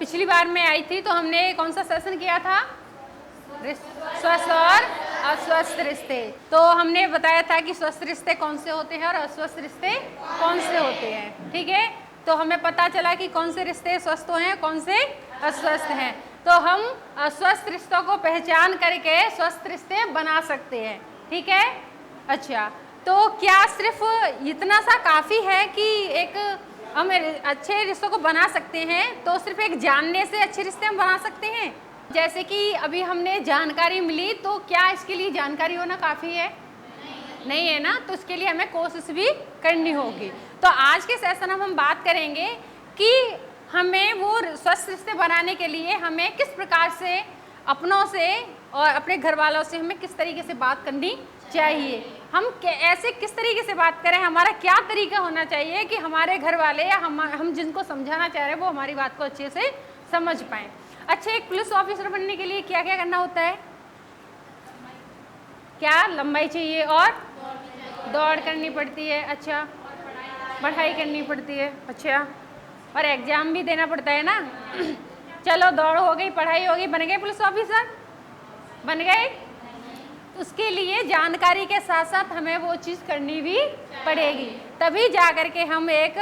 पिछली बार मैं आई थी तो हमने कौन सा सेशन किया था, स्वस्थ और अस्वस्थ रिश्ते। तो हमने बताया था कि स्वस्थ रिश्ते कौन से होते हैं और अस्वस्थ रिश्ते कौन से होते हैं। ठीक है, तो हमें पता चला कि कौन से रिश्ते स्वस्थ हैं, कौन से अस्वस्थ हैं। तो हम अस्वस्थ रिश्तों को पहचान करके स्वस्थ रिश्ते बना सकते हैं। ठीक है, अच्छा, तो क्या सिर्फ इतना सा काफ़ी है कि एक हम अच्छे रिश्तों को बना सकते हैं? तो सिर्फ एक जानने से अच्छे रिश्ते हम बना सकते हैं? जैसे कि अभी हमने जानकारी मिली, तो क्या इसके लिए जानकारी होना काफ़ी है? नहीं है ना, तो इसके लिए हमें कोशिश भी करनी होगी। तो आज के सेशन में हम बात करेंगे कि हमें वो स्वस्थ रिश्ते बनाने के लिए हमें किस प्रकार से अपनों से और अपने घर वालों से हमें किस तरीके से बात करनी चाहिए। हम ऐसे किस तरीके से बात करें, हमारा क्या तरीका होना चाहिए कि हमारे घर वाले या हम जिनको समझाना चाह रहे हैं वो हमारी बात को अच्छे से समझ पाएँ। अच्छा, एक पुलिस ऑफिसर बनने के लिए क्या क्या करना होता है? क्या लंबाई चाहिए और दौड़ करनी पड़ती है। अच्छा, पढ़ाई करनी पड़ती है। अच्छा, और एग्ज़ाम भी देना पड़ता है ना। चलो, दौड़ हो गई, पढ़ाई हो गई, बन गए पुलिस ऑफिसर, बन गए। उसके लिए जानकारी के साथ साथ हमें वो चीज़ करनी भी पड़ेगी, तभी जा कर के हम एक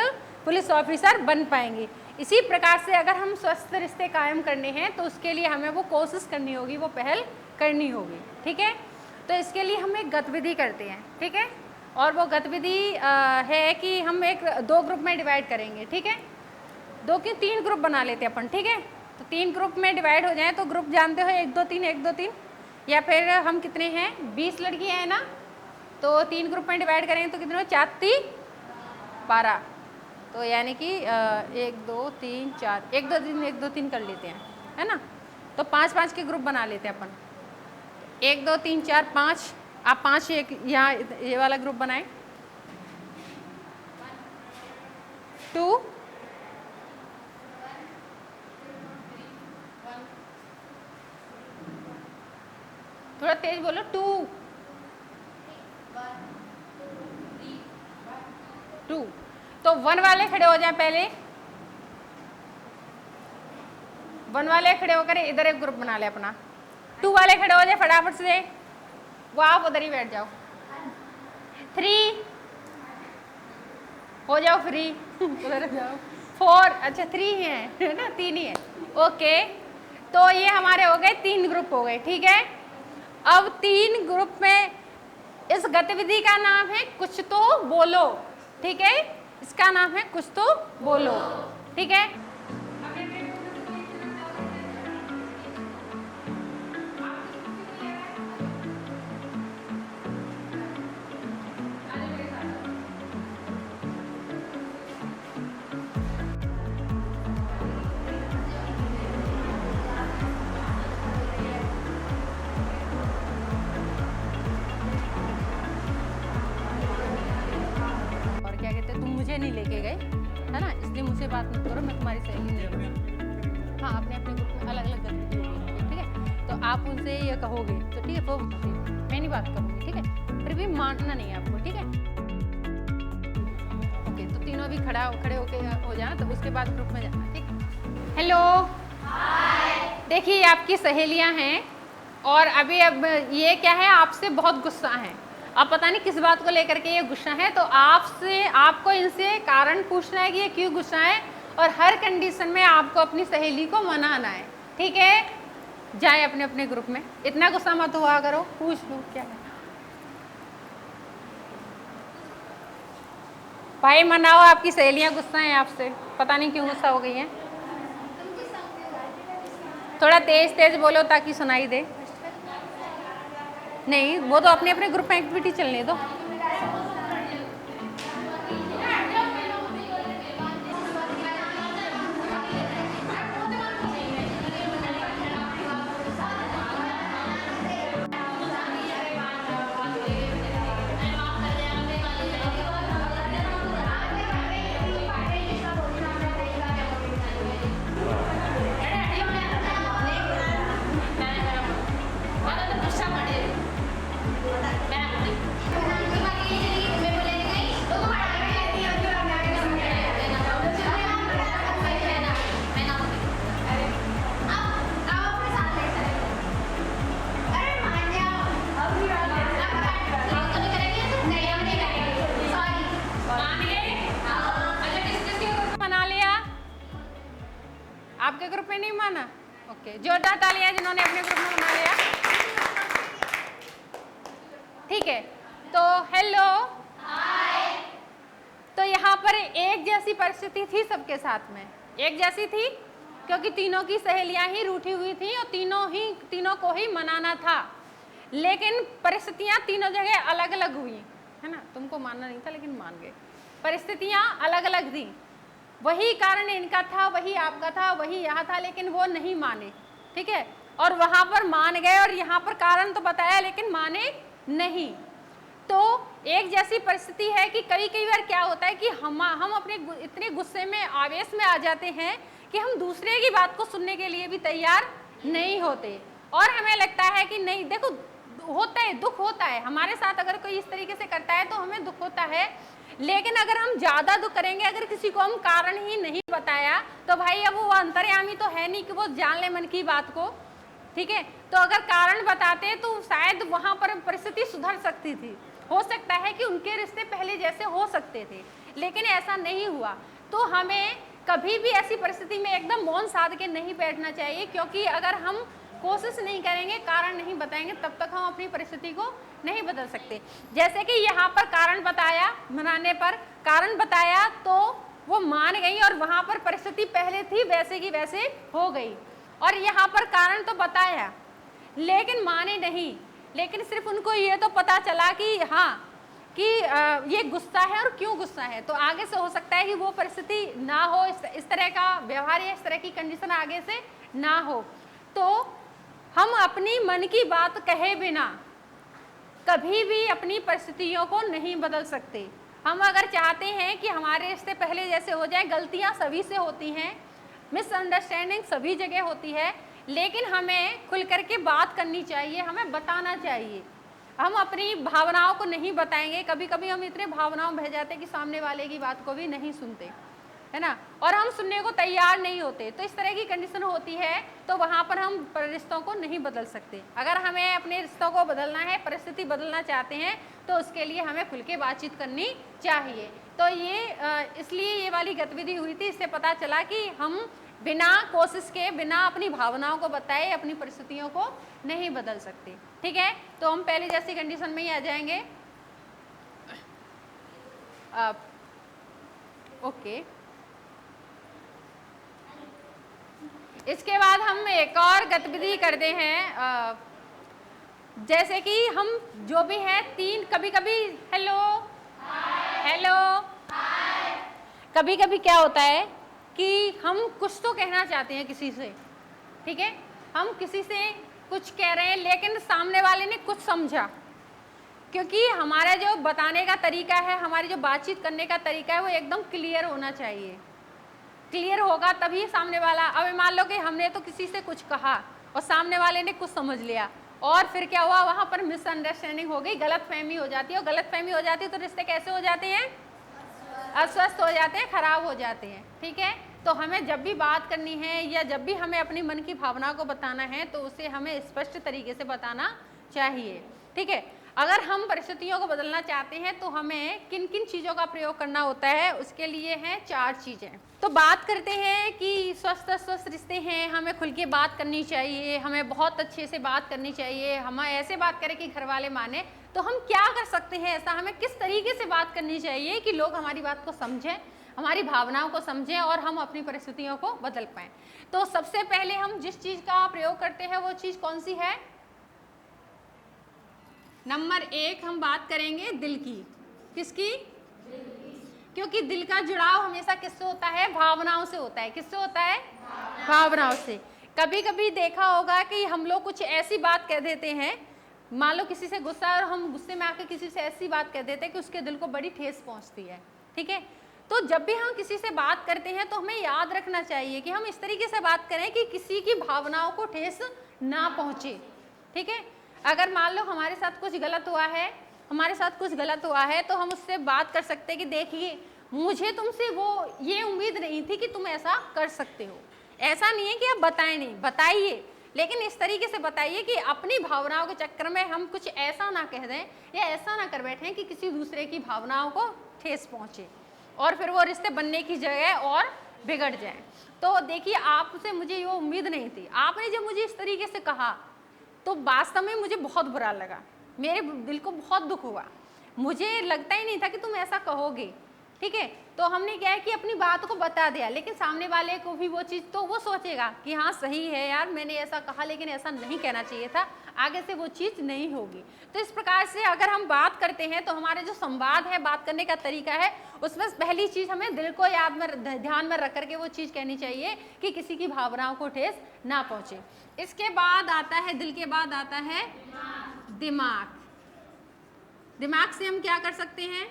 पुलिस ऑफिसर बन पाएंगे। इसी प्रकार से अगर हम स्वस्थ रिश्ते कायम करने हैं तो उसके लिए हमें वो कोशिश करनी होगी, वो पहल करनी होगी। ठीक है, तो इसके लिए हम एक गतिविधि करते हैं। ठीक है, और वो गतिविधि है कि हम एक 2 ग्रुप में डिवाइड करेंगे। ठीक है, 2 की 3 ग्रुप बना लेते हैं अपन। ठीक है, तो 3 ग्रुप में डिवाइड हो जाएं तो ग्रुप जानते हो 1 2 3 1 2 3, या फिर हम कितने हैं, 20 लड़कियाँ हैं ना, तो 3 ग्रुप में डिवाइड करेंगे तो कितने हो, 4 3 12, तो यानी कि 1 2 3 4, 1 2 3 1 2 3 कर लेते हैं, है ना। तो 5 5 के ग्रुप बना लेते हैं अपन, 1 2 3 4 5। आप 5 एक यहाँ ये वाला ग्रुप बनाएं, 2 थोड़ा तेज बोलो, 2 2। तो 1 वाले खड़े हो जाएं, पहले 1 वाले खड़े होकर इधर एक ग्रुप बना ले अपना। 2 वाले खड़े हो जाए फटाफट से, वो आप उधर ही बैठ जाओ। 3 हो जाओ फ्री, उधर जाओ। 4, अच्छा 3 ही है ना, 3 ही है। ओके, तो ये हमारे हो गए 3 ग्रुप हो गए। ठीक है, अब 3 ग्रुप में इस गतिविधि का नाम है कुछ तो बोलो। ठीक है, इसका नाम है कुछ तो बोलो। ठीक है, मुझे नहीं लेके गए, है ना, इसलिए मुझसे बात मत करो, मैं तुम्हारी सहेली नहीं हूँ। हाँ, अपने अपने ग्रुप में अलग अलग गतिविधि होगी। ठीक है, तो आप उनसे ये कहोगे तो ठीक है, वो मैं नहीं बात करूँगी। ठीक है, फिर भी मानना नहीं है आपको। ठीक है, ओके, तो तीनों भी खड़े होके हो जाना, तो उसके बाद ग्रुप में जाना। ठीक, हेलो, देखिए ये आपकी सहेलियाँ हैं और अभी अब ये क्या है, आपसे बहुत गुस्सा है। अब पता नहीं किस बात को लेकर के ये गुस्सा है, तो आपको इनसे कारण पूछना है कि ये क्यों गुस्सा है, और हर कंडीशन में आपको अपनी सहेली को मनाना है। ठीक है, जाए अपने अपने ग्रुप में, इतना गुस्सा मत हुआ करो, पूछ लो क्या है। भाई मनाओ, आपकी सहेलियां गुस्सा हैं आपसे, पता नहीं क्यों गुस्सा हो गई हैं। थोड़ा तेज तेज बोलो ताकि सुनाई दे। नहीं, वो तो अपने अपने ग्रुप में एक्टिविटी चलने दो। ठीक है, तो हेलो, तो यहाँ पर एक जैसी परिस्थिति थी सबके साथ में, एक जैसी थी क्योंकि तीनों की सहेलियां ही रूठी हुई थी और तीनों को ही मनाना था, लेकिन परिस्थितियां तीनों जगह अलग अलग हुई, है ना। तुमको मानना नहीं था लेकिन मान गए। परिस्थितियां अलग अलग थी, वही कारण इनका था, वही आपका था, वही यहाँ था, लेकिन वो नहीं माने, ठीक है। और वहां पर मान गए और यहाँ पर कारण तो बताया लेकिन माने नहीं। तो एक जैसी परिस्थिति है कि कई बार क्या होता है कि हम अपने इतने गुस्से में, आवेश में आ जाते हैं कि हम दूसरे की बात को सुनने के लिए भी तैयार नहीं होते, और हमें लगता है कि नहीं, देखो होता है, दुख होता है हमारे साथ, अगर कोई इस तरीके से करता है तो हमें दुख होता है, लेकिन अगर हम ज्यादा दुख करेंगे, अगर किसी को हम कारण ही नहीं बताया तो भाई अब वो अंतर्यामी तो है नहीं कि वो जान ले मन की बात को, ठीक है। तो अगर कारण बताते तो शायद वहां पर परिस्थिति सुधर सकती थी, हो सकता है कि उनके रिश्ते पहले जैसे हो सकते थे, लेकिन ऐसा नहीं हुआ। तो हमें कभी भी ऐसी परिस्थिति में एकदम मौन साध के नहीं बैठना चाहिए, क्योंकि अगर हम कोशिश नहीं करेंगे, कारण नहीं बताएंगे, तब तक हम अपनी परिस्थिति को नहीं बदल सकते। जैसे कि यहाँ पर कारण बताया, मनाने पर कारण बताया तो वो मान गई और वहां पर परिस्थिति पहले थी वैसे की वैसे हो गई, और यहाँ पर कारण तो बताया लेकिन माने नहीं, लेकिन सिर्फ उनको ये तो पता चला कि हाँ कि ये गुस्सा है और क्यों गुस्सा है, तो आगे से हो सकता है कि वो परिस्थिति ना हो, इस तरह का व्यवहार या इस तरह की कंडीशन आगे से ना हो। तो हम अपनी मन की बात कहे बिना कभी भी अपनी परिस्थितियों को नहीं बदल सकते। हम अगर चाहते हैं कि हमारे रिश्ते पहले जैसे हो जाए, गलतियां सभी से होती हैं, मिसअंडरस्टैंडिंग सभी जगह होती है, लेकिन हमें खुल करके बात करनी चाहिए, हमें बताना चाहिए। हम अपनी भावनाओं को नहीं बताएंगे, कभी कभी हम इतने भावनाओं में बह जाते हैं कि सामने वाले की बात को भी नहीं सुनते, है ना, और हम सुनने को तैयार नहीं होते। तो इस तरह की कंडीशन होती है, तो वहाँ पर हम रिश्तों को नहीं बदल सकते। अगर हमें अपने रिश्तों को बदलना है, परिस्थिति बदलना चाहते हैं, तो उसके लिए हमें खुल के बातचीत करनी चाहिए। तो ये इसलिए ये वाली गतिविधि हुई थी, इससे पता चला कि हम बिना कोशिश के, बिना अपनी भावनाओं को बताए अपनी परिस्थितियों को नहीं बदल सकते, ठीक है। तो हम पहले जैसी कंडीशन में ही आ जाएंगे। ओके, इसके बाद हम एक और गतिविधि करते हैं, जैसे कि हम जो भी है तीन, कभी कभी हेलो हेलो, कभी कभी क्या होता है कि हम कुछ तो कहना चाहते हैं किसी से, ठीक है, हम किसी से कुछ कह रहे हैं लेकिन सामने वाले ने कुछ समझा, क्योंकि हमारा जो बताने का तरीका है, हमारी जो बातचीत करने का तरीका है, वो एकदम क्लियर होना चाहिए। क्लियर होगा तभी सामने वाला, अब मान लो कि हमने तो किसी से कुछ कहा और सामने वाले ने कुछ समझ लिया, और फिर क्या हुआ, वहां पर मिसअंडरस्टैंडिंग हो गई, गलतफहमी हो जाती है, और गलतफहमी हो जाती है तो रिश्ते कैसे हो जाते हैं, अस्वस्थ हो जाते हैं, खराब हो जाते हैं, ठीक है। तो हमें जब भी बात करनी है या जब भी हमें अपनी मन की भावना को बताना है, तो उसे हमें स्पष्ट तरीके से बताना चाहिए, ठीक है। अगर हम परिस्थितियों को बदलना चाहते हैं तो हमें किन किन चीज़ों का प्रयोग करना होता है, उसके लिए हैं 4 चीज़ें। तो बात करते हैं कि स्वस्थ रिश्ते हैं, हमें खुल के बात करनी चाहिए, हमें बहुत अच्छे से बात करनी चाहिए, हम ऐसे बात करें कि घर वाले माने। तो हम क्या कर सकते हैं ऐसा, हमें किस तरीके से बात करनी चाहिए कि लोग हमारी बात को समझें, हमारी भावनाओं को समझें और हम अपनी परिस्थितियों को बदल पाएँ। तो सबसे पहले हम जिस चीज़ का प्रयोग करते हैं वो चीज़ कौन सी है, नंबर 1 हम बात करेंगे दिल की। किसकी? दिल की। क्योंकि दिल का जुड़ाव हमेशा किससे होता है, भावनाओं से होता है। किससे होता है? भावनाओं से। कभी कभी देखा होगा कि हम लोग कुछ ऐसी बात कह देते हैं, मान लो किसी से गुस्सा, और हम गुस्से में आके किसी से ऐसी बात कह देते हैं कि उसके दिल को बड़ी ठेस पहुंचती है, ठीक है। तो जब भी हम किसी से बात करते हैं तो हमें याद रखना चाहिए कि हम इस तरीके से बात करें कि किसी की भावनाओं को ठेस ना पहुंचे, ठीक है। अगर मान लो हमारे साथ कुछ गलत हुआ है, तो हम उससे बात कर सकते हैं कि देखिए मुझे तुमसे वो ये उम्मीद नहीं थी कि तुम ऐसा कर सकते हो। ऐसा नहीं है कि आप बताएं नहीं, बताइए, लेकिन इस तरीके से बताइए कि अपनी भावनाओं के चक्कर में हम कुछ ऐसा ना कह दें या ऐसा ना कर बैठें कि किसी दूसरे की भावनाओं को ठेस पहुंचे और फिर वो रिश्ते बनने की जगह और बिगड़ जाए। तो देखिए, आपसे मुझे ये उम्मीद नहीं थी, आपने जब मुझे इस तरीके से कहा तो वास्तव में मुझे बहुत बुरा लगा, मेरे दिल को बहुत दुख हुआ, मुझे लगता ही नहीं था कि तुम ऐसा कहोगे, ठीक है। तो हमने क्या है कि अपनी बात को बता दिया, लेकिन सामने वाले को भी वो चीज़, तो वो सोचेगा कि हाँ सही है यार, मैंने ऐसा कहा लेकिन ऐसा नहीं कहना चाहिए था, आगे से वो चीज़ नहीं होगी। तो इस प्रकार से अगर हम बात करते हैं तो हमारे जो संवाद है, बात करने का तरीका है, उसमें पहली चीज़ हमें दिल को याद में, ध्यान में रख करके वो चीज़ कहनी चाहिए कि किसी की भावनाओं को ठेस ना पहुँचे। इसके बाद आता है, दिल के बाद आता है दिमाग। दिमाग से हम क्या कर सकते हैं?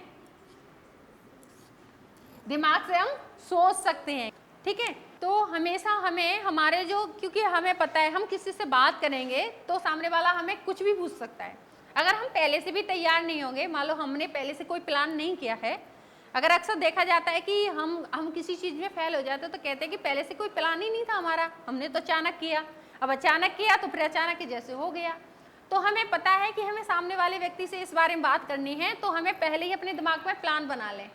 दिमाग से हम सोच सकते हैं, ठीक है। तो हमेशा हमें हमारे जो, क्योंकि हमें पता है हम किसी से बात करेंगे तो सामने वाला हमें कुछ भी पूछ सकता है। अगर हम पहले से भी तैयार नहीं होंगे, मान लो हमने पहले से कोई प्लान नहीं किया है, अगर अक्सर देखा जाता है कि हम किसी चीज़ में फेल हो जाते हैं तो कहते हैं कि पहले से कोई प्लान ही नहीं था हमारा, हमने तो अचानक किया, अब अचानक किया तो फिर अचानक के जैसे हो गया। तो हमें पता है कि हमें सामने वाले व्यक्ति से इस बारे में बात करनी है, तो हमें पहले ही अपने दिमाग में प्लान बना लें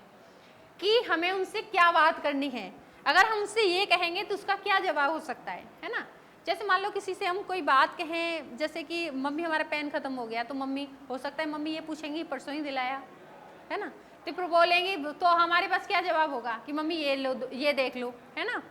कि हमें उनसे क्या बात करनी है। अगर हम उनसे ये कहेंगे तो उसका क्या जवाब हो सकता है ना। जैसे मान लो किसी से हम कोई बात कहें, जैसे कि मम्मी हमारा पेन खत्म हो गया, तो मम्मी, हो सकता है मम्मी ये पूछेंगी परसों ही दिलाया, है ना, तो फिर बोलेंगी, तो हमारे पास क्या जवाब होगा कि मम्मी ये लो, ये देख लो, है ना।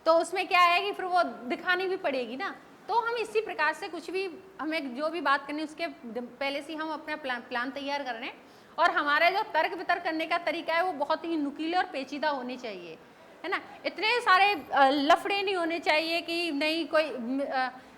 तो उसमें क्या है कि फिर वो दिखानी भी पड़ेगी ना। तो हम इसी प्रकार से कुछ भी, हमें जो भी बात करनी उसके पहले से हम अपना प्लान तैयार कर रहे हैं, और हमारा जो तर्क वितर्क करने का तरीका है वो बहुत ही नुकीले और पेचीदा होने चाहिए, है ना। इतने सारे लफड़े नहीं होने चाहिए कि नहीं कोई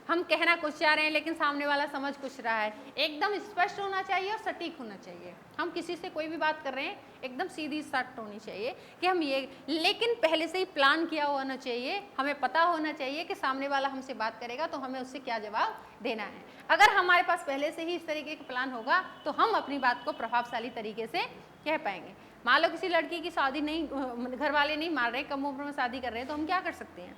हम कहना कुछ चाह रहे हैं लेकिन सामने वाला समझ कुछ रहा है। एकदम स्पष्ट होना चाहिए और सटीक होना चाहिए। हम किसी से कोई भी बात कर रहे हैं एकदम सीधी सट होनी चाहिए कि हम ये, लेकिन पहले से ही प्लान किया होना चाहिए। हमें पता होना चाहिए कि सामने वाला हमसे बात करेगा तो हमें उससे क्या जवाब देना है। अगर हमारे पास पहले से ही इस तरीके का प्लान होगा तो हम अपनी बात को प्रभावशाली तरीके से कह पाएंगे। मान लो किसी लड़की की शादी नहीं, घर वाले नहीं मान रहे, कम उम्र में शादी कर रहे हैं, तो हम क्या कर सकते हैं?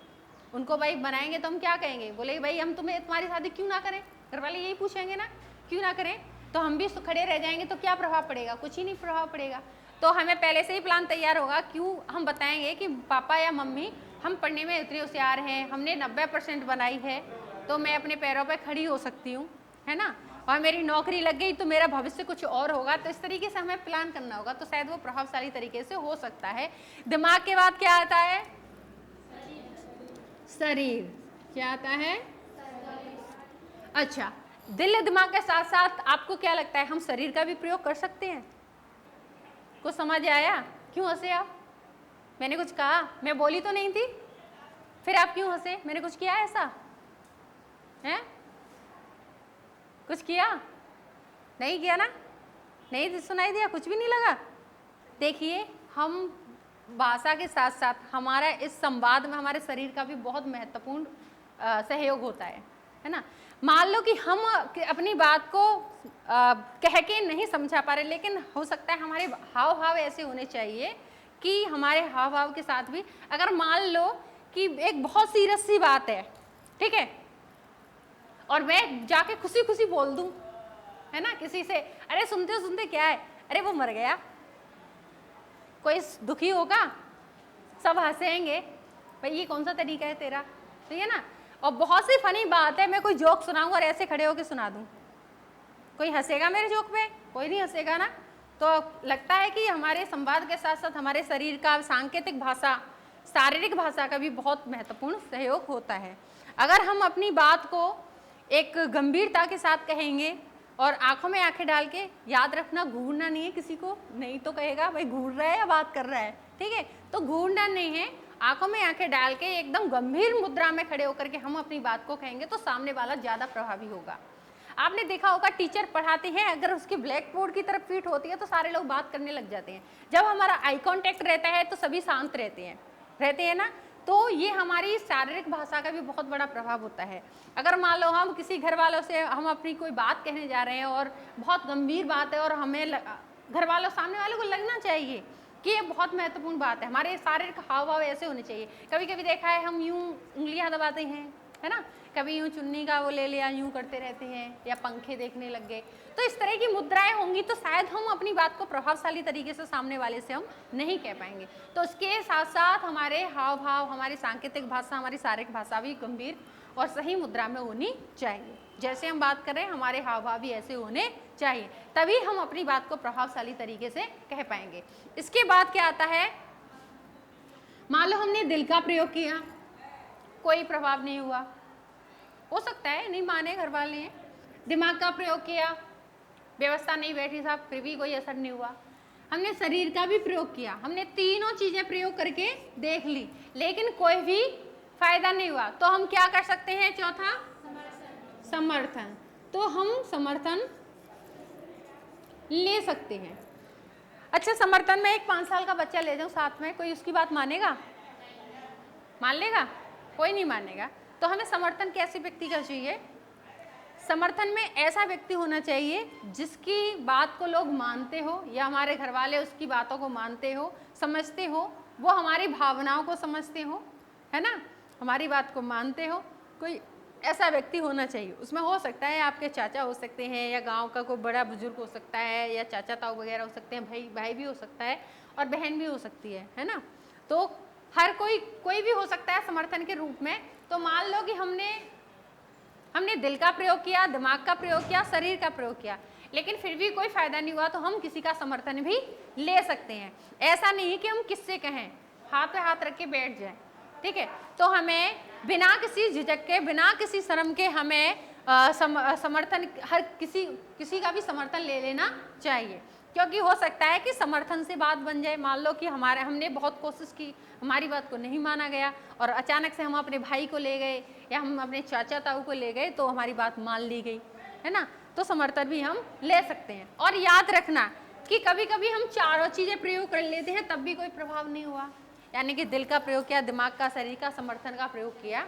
उनको भाई बनाएंगे तो हम क्या कहेंगे? बोले भाई हम तुम्हारी शादी क्यों ना करें, घर वाले यही पूछेंगे ना, क्यों ना करें। तो हम भी खड़े रह जाएंगे तो क्या प्रभाव पड़ेगा? कुछ ही नहीं प्रभाव पड़ेगा। तो हमें पहले से ही प्लान तैयार होगा। क्यों? हम बताएंगे कि पापा या मम्मी हम पढ़ने में इतने होशियार हैं, हमने 90% बनाई है तो मैं अपने पैरों पर खड़ी हो सकती हूँ, है ना, और मेरी नौकरी लग गई तो मेरा भविष्य कुछ और होगा। तो इस तरीके से हमें प्लान करना होगा, तो शायद वो प्रभावशाली तरीके से हो सकता है। दिमाग के बाद क्या आता है? शरीर। क्या आता है? अच्छा, दिल दिमाग के साथ साथ आपको क्या लगता है हम शरीर का भी प्रयोग कर सकते हैं? कुछ समझ आया? क्यों हंसे आप? मैंने कुछ कहा? मैं बोली तो नहीं थी, फिर आप क्यों हंसे? मैंने कुछ किया ऐसा है? कुछ किया? नहीं किया ना? नहीं सुनाई दिया? कुछ भी नहीं लगा? देखिए, हम भाषा के साथ साथ हमारा इस संवाद में हमारे शरीर का भी बहुत महत्वपूर्ण सहयोग होता है ना। मान लो कि हम अपनी बात को कह के नहीं समझा पा रहे, लेकिन हो सकता है हमारे हाव भाव ऐसे होने चाहिए कि हमारे हाव भाव के साथ भी, अगर मान लो कि एक बहुत सीरियस सी बात है, ठीक है, और मैं जाके खुशी खुशी बोल दूं, है ना, किसी से, अरे सुनते सुनते क्या है, अरे वो मर गया, कोई दुखी होगा? सब हंसेंगे, भाई ये कौन सा तरीका है तेरा, ठीक है ना। और बहुत सी फनी बात है, मैं कोई जोक सुनाऊंगा और ऐसे खड़े होकर सुना दूं, कोई हंसेगा मेरे जोक पे? कोई नहीं हंसेगा ना। तो लगता है कि हमारे संवाद के साथ साथ हमारे शरीर का, सांकेतिक भाषा, शारीरिक भाषा का भी बहुत महत्वपूर्ण सहयोग होता है। अगर हम अपनी बात को एक गंभीरता के साथ कहेंगे और आंखों में आंखें डाल के, याद रखना घूरना नहीं है किसी को, नहीं तो कहेगा भाई घूर रहा है या बात कर रहा है, ठीक है, तो घूरना नहीं है, आंखों में आंखें डाल के एकदम गंभीर मुद्रा में खड़े होकर के हम अपनी बात को कहेंगे तो सामने वाला ज़्यादा प्रभावी होगा। आपने देखा होगा टीचर पढ़ाते हैं, अगर उसकी ब्लैक बोर्ड की तरफ फीट होती है तो सारे लोग बात करने लग जाते हैं। जब हमारा आई कॉन्टैक्ट रहता है तो सभी शांत रहते हैं ना। तो ये हमारी शारीरिक भाषा का भी बहुत बड़ा प्रभाव होता है। अगर मान लो हम किसी घर वालों से हम अपनी कोई बात कहने जा रहे हैं और बहुत गंभीर बात है और हमें घर वालों, सामने वालों को लगना चाहिए कि ये बहुत महत्वपूर्ण बात है, हमारे शारीरिक हाव भाव ऐसे होने चाहिए। कभी कभी देखा है हम यूं उंगलियां दबाते हैं, है ना, कभी यूं चुन्नी का वो ले लिया, यूं करते रहते हैं, या पंखे देखने लग गए। तो इस तरह की मुद्राएं होंगी तो शायद हम अपनी बात को प्रभावशाली तरीके से सामने वाले से हम नहीं कह पाएंगे। तो इसके साथ साथ हमारे हाव भाव, हमारी सांकेतिक भाषा, हमारी शारीरिक भाषा भी गंभीर और सही मुद्रा में होनी चाहिए। जैसे हम बात कर रहे हैं हमारे हाव भाव भी ऐसे होने चाहिए, तभी हम अपनी बात को प्रभावशाली तरीके से कह पाएंगे। इसके बाद क्या आता है, मान लो हमने दिल का प्रयोग किया, कोई प्रभाव नहीं हुआ, हो सकता है नहीं माने घर वाले हैं। दिमाग का प्रयोग किया, व्यवस्था नहीं बैठी साहब, फिर भी कोई असर नहीं हुआ। हमने शरीर का भी प्रयोग किया, हमने तीनों चीजें प्रयोग करके देख ली, लेकिन कोई भी फायदा नहीं हुआ, तो हम क्या कर सकते हैं? चौथा समर्थन। तो हम समर्थन ले सकते हैं। अच्छा, समर्थन में एक 5 साल का बच्चा ले जाऊं साथ में, कोई उसकी बात मानेगा? मान लेगा? कोई नहीं मानेगा। तो हमें समर्थन कैसे व्यक्ति का चाहिए? समर्थन में ऐसा व्यक्ति होना चाहिए जिसकी बात को लोग मानते हो, या हमारे घर वाले उसकी बातों को मानते हो, समझते हो, वो हमारी भावनाओं को समझते हो, है ना, हमारी बात को मानते हो। कोई ऐसा व्यक्ति होना चाहिए। उसमें हो सकता है आपके चाचा हो सकते हैं, या गांव का कोई बड़ा बुजुर्ग हो सकता है, या चाचा ताऊ वगैरह हो सकते हैं, भाई भी हो सकता है, और बहन भी हो सकती है ना। तो हर कोई भी हो सकता है समर्थन के रूप में। तो मान लो कि हमने दिल का प्रयोग किया, दिमाग का प्रयोग किया, शरीर का प्रयोग किया, लेकिन फिर भी कोई फायदा नहीं हुआ, तो हम किसी का समर्थन भी ले सकते हैं। ऐसा नहीं कि हम किससे कहें, हाथ पे हाथ रख के बैठ जाएं, ठीक है। तो हमें बिना किसी झिझक के, बिना किसी शर्म के हमें समर्थन, हर किसी का भी समर्थन ले लेना चाहिए, क्योंकि हो सकता है कि समर्थन से बात बन जाए। मान लो कि हमने बहुत कोशिश की, हमारी बात को नहीं माना गया, और अचानक से हम अपने भाई को ले गए, या हम अपने चाचा ताऊ को ले गए, तो हमारी बात मान ली गई, है ना। तो समर्थन भी हम ले सकते हैं। और याद रखना कि कभी कभी हम चारों चीज़ें प्रयोग कर लेते हैं, तब भी कोई प्रभाव नहीं हुआ, यानी कि दिल का प्रयोग किया, दिमाग का, शरीर का, समर्थन का प्रयोग किया,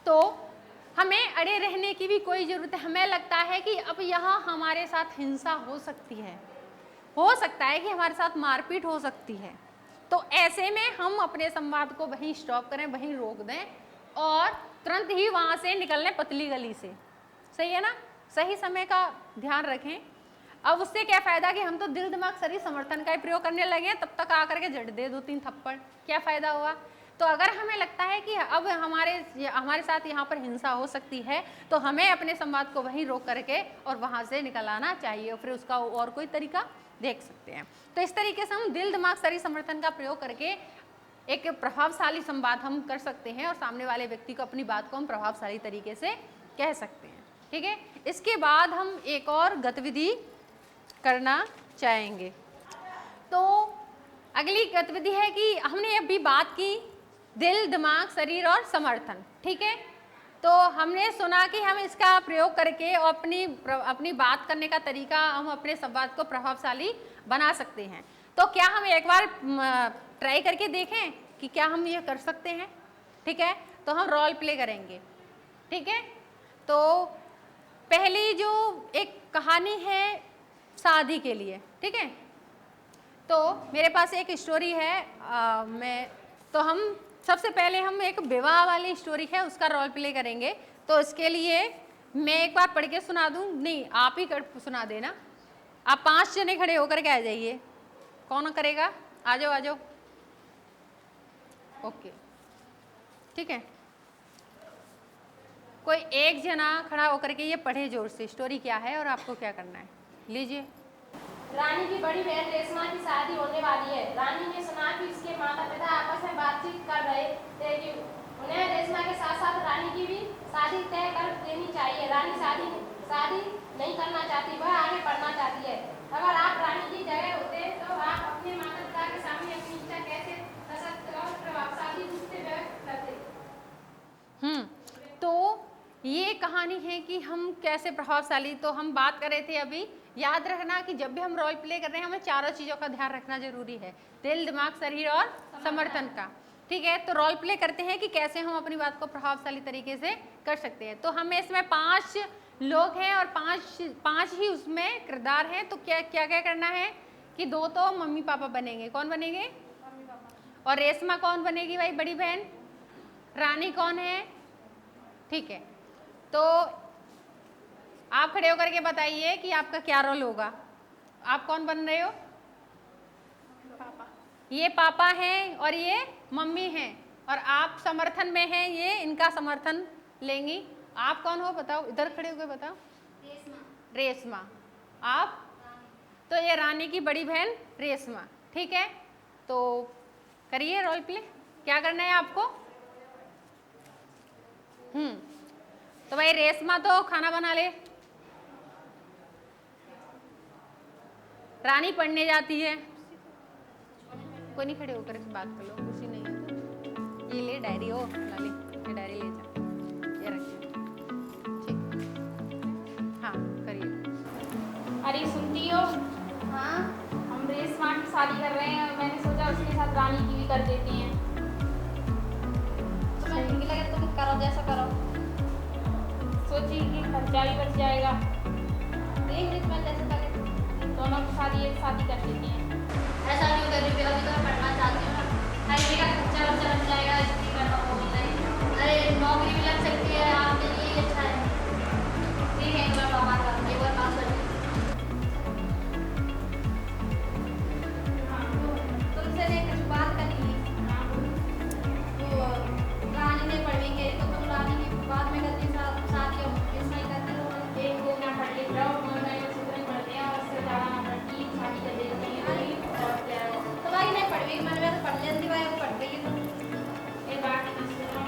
तो हमें अड़े रहने की भी कोई ज़रूरत है। हमें लगता है कि अब यहाँ हमारे साथ हिंसा हो सकती है, हो सकता है कि हमारे साथ मारपीट हो सकती है, तो ऐसे में हम अपने संवाद को वहीं स्टॉप करें, वहीं रोक दें, और तुरंत ही वहाँ से निकलने पतली गली से। सही है ना, सही समय का ध्यान रखें। अब उससे क्या फ़ायदा कि हम तो दिल दिमाग शरीर समर्थन का ही प्रयोग करने लगे, तब तक आकर के झट दे 2-3 थप्पड़, क्या फ़ायदा हुआ? तो अगर हमें लगता है कि अब हमारे साथ यहाँ पर हिंसा हो सकती है, तो हमें अपने संवाद को वहीं रोक करके और वहाँ से निकल आना चाहिए, और फिर उसका और कोई तरीका देख सकते हैं। तो इस तरीके से हम दिल दिमाग शरीर समर्थन का प्रयोग करके एक प्रभावशाली संवाद हम कर सकते हैं, और सामने वाले व्यक्ति को अपनी बात को हम प्रभावशाली तरीके से कह सकते हैं, ठीक है। इसके बाद हम एक और गतिविधि करना चाहेंगे। तो अगली गतिविधि है कि हमने अभी बात की दिल दिमाग शरीर और समर्थन, ठीक है। तो हमने सुना कि हम इसका प्रयोग करके और अपनी बात करने का तरीका, हम अपने संवाद को प्रभावशाली बना सकते हैं। तो क्या हम एक बार ट्राई करके देखें कि क्या हम ये कर सकते हैं, ठीक है। तो हम रोल प्ले करेंगे, ठीक है। तो पहली जो एक कहानी है शादी के लिए, ठीक है। तो मेरे पास एक स्टोरी है, तो हम सबसे पहले हम एक विवाह वाली स्टोरी है उसका रोल प्ले करेंगे। तो इसके लिए मैं एक बार पढ़ के सुना दूं, नहीं आप ही सुना देना। आप 5 जने खड़े होकर के आ जाइए। कौन करेगा? आ जाओ आ जाओ। ओके, ठीक है। कोई एक जना खड़ा होकर के ये पढ़े जोर से, स्टोरी क्या है और आपको क्या करना है। लीजिए। रानी की बड़ी बहन रेशमा की शादी होने वाली है। रानी ने सुना कि उसके माता पिता आपस में बातचीत कर रहे थे कि उन्हें रेशमा के साथ साथ रानी की भी शादी तय कर देनी चाहिए। रानी शादी नहीं करना चाहती, वह आगे पढ़ना चाहती है। अगर आप रानी की जगह होते तो आप अपने माता पिता के सामने अपनी इच्छा कैसे सशक्त और प्रभावशाली रूप से व्यक्त करते? तो ये कहानी है कि हम कैसे प्रभावशाली, तो हम बात कर रहे थे अभी। याद रखना कि जब भी हम रोल प्ले कर रहे हैं हमें चारों चीज़ों का ध्यान रखना जरूरी है, दिल दिमाग शरीर और समर्थन का, ठीक है। तो रोल प्ले करते हैं कि कैसे हम अपनी बात को प्रभावशाली तरीके से कर सकते हैं। तो हमें इसमें 5 लोग हैं और पाँच ही उसमें किरदार हैं। तो क्या क्या क्या करना है कि 2 तो मम्मी पापा बनेंगे। कौन बनेंगे? Mummy papa. और रेशमा कौन बनेगी भाई, बड़ी बहन? रानी कौन है? ठीक है। तो आप खड़े होकर के बताइए कि आपका क्या रोल होगा। आप कौन बन रहे हो? पापा। ये पापा हैं और ये मम्मी हैं, और आप समर्थन में हैं, ये इनका समर्थन लेंगी, आप कौन हो बताओ, इधर खड़े होकर बताओ। रेशमा। रेशमा। आप? तो ये रानी की बड़ी बहन रेशमा, ठीक है। तो करिए रोल प्ले, क्या करना है आपको? तो भाई रेशमा तो खाना बना ले, रानी पढ़ने जाती है। कोई नहीं, खड़े होकर बात कर लो, कुर्सी नहीं है तो ये ले डायरी, हो लाली ये डायरी ले जा, ये रखिए, ठीक। हाँ करिए। अरे सुनती हो? हाँ। हम रेशमा की शादी कर रहे हैं, मैंने सोचा उसके साथ रानी की भी कर देते हैं। तुम्हें ठीक लगे तुम करो, जैसा करो। सोची कि खर्चा भी बच जाएगा। देख रही तुम्हें जैसे लगे, दोनों की शादी एक साथ ही कर देते हैं। ऐसा क्यों कर रही हो? अभी तो मैं पढ़ना चाहती हूँ ना। अरे मेरा खर्चा वर्चा बच जाएगा, इसलिए मैं पढ़ूंगी नहीं। अरे नौकरी भी लग सकती है, आपके लिए ही अच्छा है। ठीक है, मैं बाबा का एक बार बात कर तुमसे ने कुछ बात करनी है। तो रानी ने पढ़ी के तो तुम रानी की बात में करती शादी हो, इसमें ही करती हो। एक को ना पढ़ लिख रहा हूँ, मैं सूत्र पढ़ते हैं और उससे ज़्यादा ना पढ़ती, शादी कर देती है। तुम्हारी नहीं पढ़ गई, मैंने तो पढ़ लेती भाई, वो पढ़ गई तो एक बात सुनो।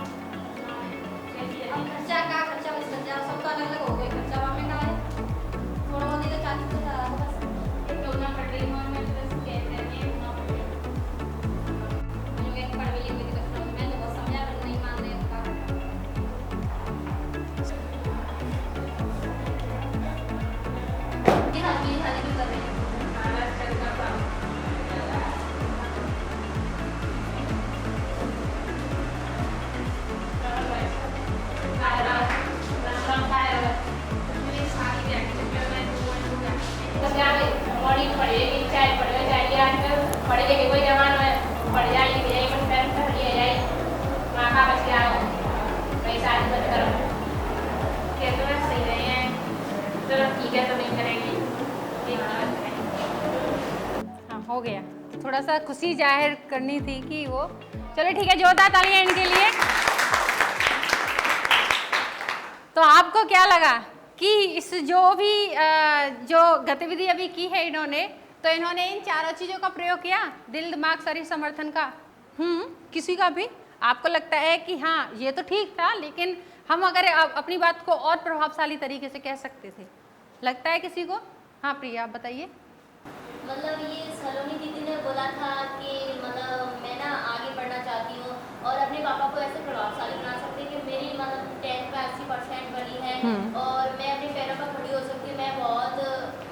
अब खर्चा का खर्चा बस खर्चा सब तो अलग अलग हो गए, खर्चा हमें का है थोड़ा बहुत ही तो 40 तो ज़्यादा बस। एक तो ना पढ़ रही हूँ मैं, बस कहते हैं ना पढ़ रही मुझे एक पढ़ भी लेती तो मैंने बहुत समझा पर नहीं मान रहे उसका। ये शादी क्यों कर रहे हैं? पढ़े लिखे कोई जवान में पढ़ जाए लिख जाए पर पैर कर लिया जाए माँ का बच गया कई शादी मत करो। क्या तुम्हें सही नहीं है? चलो ठीक है, तो नहीं करेंगी। हाँ हो गया, थोड़ा सा खुशी जाहिर करनी थी कि वो, चलो ठीक है, जोरदार तालियां इनके लिए। तो आपको क्या लगा कि इस जो गतिविधि अभी की है इन्होंने, तो इन्होंने इन चारों चीजों का प्रयोग किया, दिल दिमाग शरीर समर्थन का। किसी का भी आपको लगता है कि हाँ ये तो ठीक था, लेकिन हम अगर अपनी बात को और प्रभावशाली तरीके से कह सकते थे, लगता है किसी को? हाँ प्रिया आप बताइए। मतलब ये सलोनी दीदी ने बोला था कि मतलब मैं ना आगे बढ़ना चाहती हूँ और अपने पापा को ऐसे प्रभावशाली बना सकती हूँ कि मेरी मतलब 10th में 80% बनी है और मैं अपने पैरों पर खड़ी हो सकती हूँ। मैं बहुत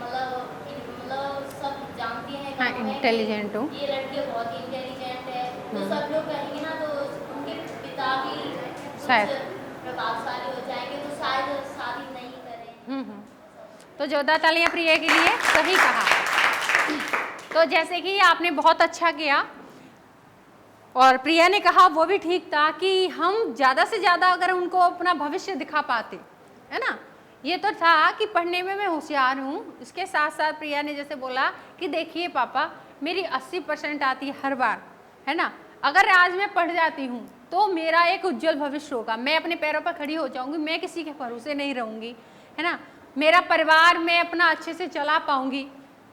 मतलब सब जानती हैं हाँ इंटेलिजेंट हूँ, ये लड़की बहुत ही इंटेलिजेंट है, तो सब लोग कहेंगे ना, तो उनके पिता भी शायद प्रभावशाली हो जाएंगे, तो शायद शादी नहीं करें। तो जोरदार तालियां प्रिया के लिए, सही कहा। तो जैसे कि आपने बहुत अच्छा किया और प्रिया ने कहा वो भी ठीक था कि हम ज़्यादा से ज़्यादा अगर उनको अपना भविष्य दिखा पाते, है ना। ये तो था कि पढ़ने में मैं होशियार हूँ, इसके साथ साथ प्रिया ने जैसे बोला कि देखिए पापा मेरी 80% आती है हर बार, है ना, अगर आज मैं पढ़ जाती हूँ तो मेरा एक उज्जवल भविष्य होगा, मैं अपने पैरों पर खड़ी हो जाऊँगी, मैं किसी के भरोसे नहीं रहूँगी, है ना, मेरा परिवार मैं अपना अच्छे से चला पाऊँगी,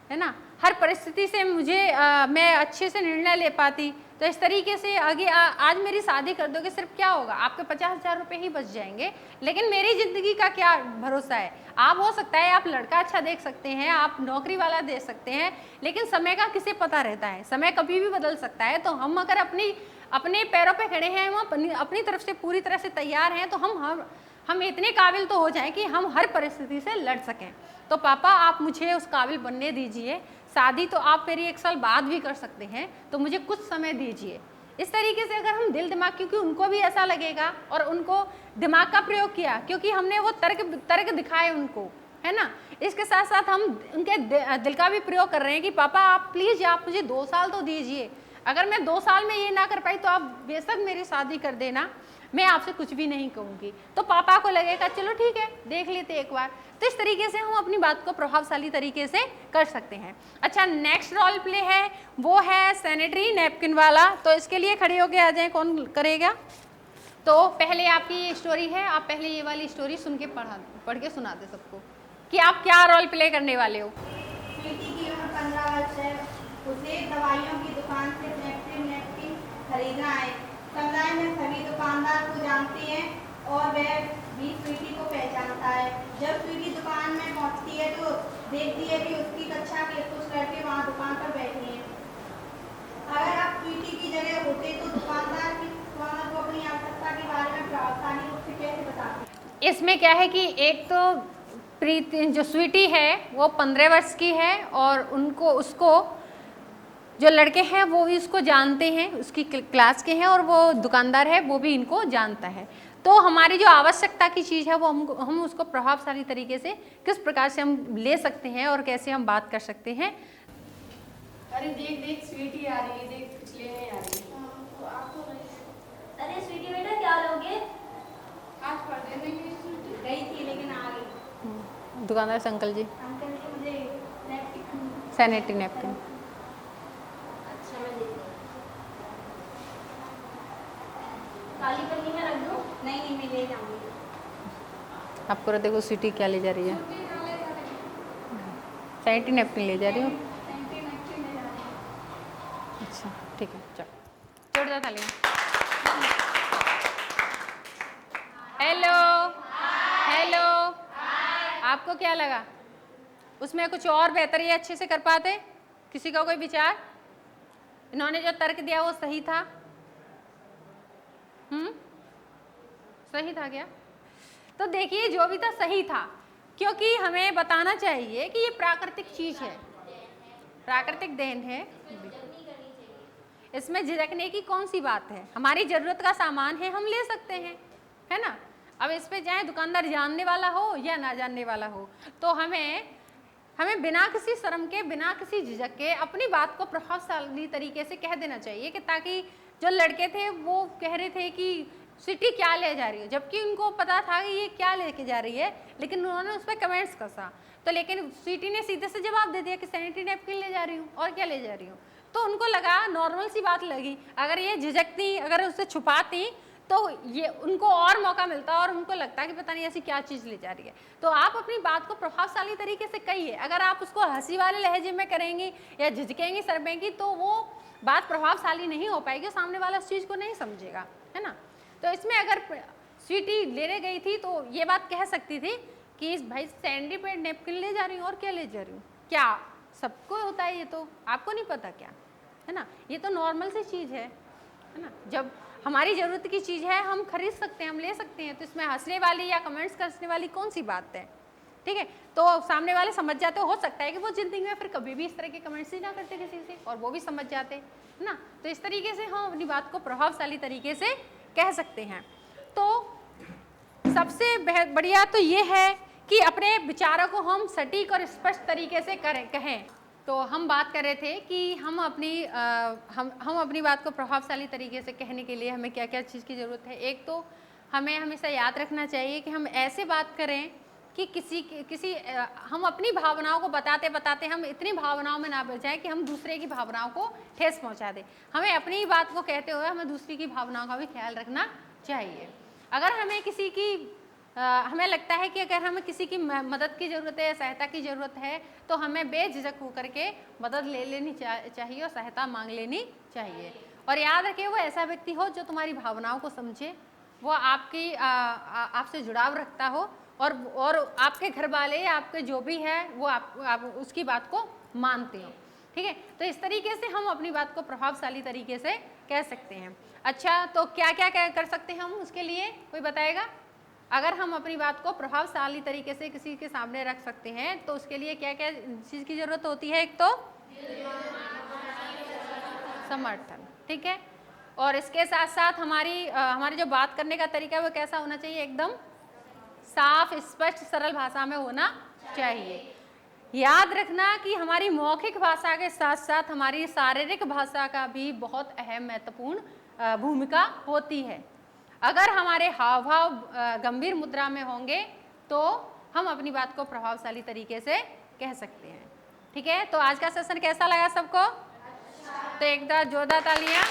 है ना, हर परिस्थिति से मैं अच्छे से निर्णय ले पाती। तो इस तरीके से आगे आज मेरी शादी कर दोगे, सिर्फ क्या होगा, आपके 50,000 रुपये ही बच जाएंगे, लेकिन मेरी ज़िंदगी का क्या भरोसा है। आप हो सकता है आप लड़का अच्छा देख सकते हैं, आप नौकरी वाला दे सकते हैं, लेकिन समय का किसे पता रहता है, समय कभी भी बदल सकता है। तो हम अगर अपने पैरों पे खड़े हैं, हम अपनी तरफ से पूरी तरह से तैयार हैं, तो हम इतने काबिल तो हो जाएं कि हम हर परिस्थिति से लड़ सकें। तो पापा आप मुझे उस काबिल बनने दीजिए, शादी तो आप मेरी 1 साल बाद भी कर सकते हैं, तो मुझे कुछ समय दीजिए। इस तरीके से अगर हम दिल दिमाग, क्योंकि उनको भी ऐसा लगेगा और उनको दिमाग का प्रयोग किया, क्योंकि हमने वो तर्क दिखाए उनको, है ना। इसके साथ साथ हम उनके दिल का भी प्रयोग कर रहे हैं कि पापा आप प्लीज़ आप मुझे 2 साल तो दीजिए, अगर मैं 2 साल में ये ना कर पाई तो आप बेशक मेरी शादी कर देना, मैं आपसे कुछ भी नहीं कहूँगी। तो पापा को लगेगा चलो ठीक है देख लेते एक बार। तो इस तरीके से हम अपनी बात को प्रभावशाली तरीके से कर सकते हैं। अच्छा नेक्स्ट रोल प्ले है, वो है सैनिटरी नैपकिन वाला। तो इसके लिए खड़े होके आ जाएं, कौन करेगा? तो पहले आपकी ये स्टोरी है, आप पहले ये वाली स्टोरी सुन के पढ़ के सुना दे सबको कि आप क्या रोल प्ले करने वाले हो। स्वीटी की उम्र 15 वर्ष है। उसे दवाइयों की दुकान से नेपकिन खरीदना है। समुदाय में सभी दुकानदार को जानते हैं और वह भी स्वीटी को पहचानता है। जब स्वीटी दुकान में पहुंचती है तो देखती है कि उसकी कक्षा के कुछ लड़के वहां दुकान पर बैठे हैं। अगर आप स्वीटी की जगह होते तो दुकानदार को अपनी आवश्यकता के बारे में प्रभावशाली रूप से कैसे बताते? इसमें क्या है कि एक तो प्रीति जो स्वीटी है वो 15 वर्ष की है और उसको जो लड़के हैं वो भी उसको जानते हैं, उसकी क्लास के हैं, और वो दुकानदार है वो भी इनको जानता है। तो हमारी जो आवश्यकता की चीज़ है वो हम उसको प्रभावशाली तरीके से किस प्रकार से हम ले सकते हैं और कैसे हम बात कर सकते हैं। अरे देख देख स्वीटी आ रही है, देख कुछ लेने आ रही है। अरे स्वीटी बेटा क्या लोगे? आज पर्दे में गई थी लेकिन आ गई। दुकानदार से अंकल जी अंकल जी मुझे नैपकिन सैनिटरी नैपकिन। अच्छा मैं देती हूँ। काली पन्नी में रख दूँ? नहीं मैं ले जाऊंगी। आपको देखो स्वीटी क्या ले जा रही है, सैनिटरी नैपकिन ले जा रही हूँ। अच्छा ठीक है, चलो जोड़ दो तालियां। हेलो हेलो, आपको क्या लगा उसमें कुछ और बेहतर या अच्छे से कर पाते? किसी का कोई विचार? इन्होंने जो तर्क दिया वो सही था? सही था क्या? तो देखिए जो भी था सही था, क्योंकि हमें बताना चाहिए कि ये प्राकृतिक चीज है, प्राकृतिक देन है, इसमें झिझकने की कौन सी बात है? हमारी जरूरत का सामान है, हम ले सकते हैं, है ना। अब इस पे चाहे दुकानदार जानने वाला हो या ना जानने वाला हो, तो हमें बिना किसी शर्म के, बिना किसी झिझक के अपनी बात को प्रभावशाली तरीके से कह देना चाहिए, कि ताकि जो लड़के थे वो कह रहे थे कि स्वीटी क्या ले जा रही है, जबकि उनको पता था कि ये क्या लेके जा रही है, लेकिन उन्होंने उस पर कमेंट्स कसा। तो लेकिन स्वीटी ने सीधे से जवाब दे दिया कि सैनिटरी नैपकिन ले जा रही हूँ, और क्या ले जा रही हूँ। तो उनको लगा, नॉर्मल सी बात लगी। अगर ये झिझकती, अगर उसे छुपाती तो ये उनको और मौका मिलता और उनको लगता कि पता नहीं ऐसी क्या चीज़ ले जा रही है। तो आप अपनी बात को प्रभावशाली तरीके से कहिए। अगर आप उसको हंसी वाले लहजे में करेंगी या झिझकेंगी, शर्मेंगी, तो वो बात प्रभावशाली नहीं हो पाएगी, सामने वाला उस चीज़ को नहीं समझेगा, है ना। तो इसमें अगर स्वीटी लेने गई थी तो ये बात कह सकती थी कि भाई सैनिटरी पैड नैपकिन ले जा रही हूँ, और क्या ले जा रही हूँ, क्या सबको होता है ये, तो आपको नहीं पता क्या, है ना। ये तो नॉर्मल सी चीज़ है ना। जब हमारी ज़रूरत की चीज़ है हम खरीद सकते हैं, हम ले सकते हैं, तो इसमें हंसने वाली या कमेंट्स करने वाली कौन सी बात है? ठीक है, तो सामने वाले समझ जाते, हो सकता है कि वो जिंदगी में फिर कभी भी इस तरह के कमेंट्स ही ना करते किसी से, और वो भी समझ जाते, है ना। तो इस तरीके से हम अपनी बात को प्रभावशाली तरीके से कह सकते हैं। तो सबसे बढ़िया तो ये है कि अपने विचारों को हम सटीक और स्पष्ट तरीके से कहें। तो हम बात कर रहे थे कि हम अपनी बात को प्रभावशाली तरीके से कहने के लिए हमें क्या क्या चीज़ की ज़रूरत है। एक तो हमें हमेशा याद रखना चाहिए कि हम ऐसे बात करें कि हम अपनी भावनाओं को बताते बताते हम इतनी भावनाओं में ना बह जाए कि हम दूसरे की भावनाओं को ठेस पहुंचा दें। हमें अपनी बात को कहते हुए हमें दूसरी की भावनाओं का भी ख्याल रखना चाहिए। अगर हमें लगता है कि अगर हमें किसी की मदद की ज़रूरत है या सहायता की ज़रूरत है, तो हमें बेझिझक होकर के मदद ले लेनी चाहिए और सहायता मांग लेनी चाहिए। और याद रखिए, वो ऐसा व्यक्ति हो जो तुम्हारी भावनाओं को समझे, वो आपसे जुड़ाव रखता हो, और आपके घर वाले या आपके जो भी है वो आप उसकी बात को मानते हो। ठीक है, तो इस तरीके से हम अपनी बात को प्रभावशाली तरीके से कह सकते हैं। अच्छा, तो क्या क्या कर सकते हैं हम उसके लिए, कोई बताएगा? अगर हम अपनी बात को प्रभावशाली तरीके से किसी के सामने रख सकते हैं तो उसके लिए क्या क्या चीज़ की ज़रूरत होती है? एक तो समर्थन, ठीक है, और इसके साथ साथ हमारी जो बात करने का तरीका है वो कैसा होना चाहिए? एकदम साफ, स्पष्ट, सरल भाषा में होना चाहिए। याद रखना कि हमारी मौखिक भाषा के साथ साथ हमारी शारीरिक भाषा का भी बहुत अहम महत्वपूर्ण भूमिका होती है। अगर हमारे हाव भाव गंभीर मुद्रा में होंगे तो हम अपनी बात को प्रभावशाली तरीके से कह सकते हैं। ठीक है, तो आज का सेशन कैसा लगा सबको? तो एक बार जोरदार तालियां।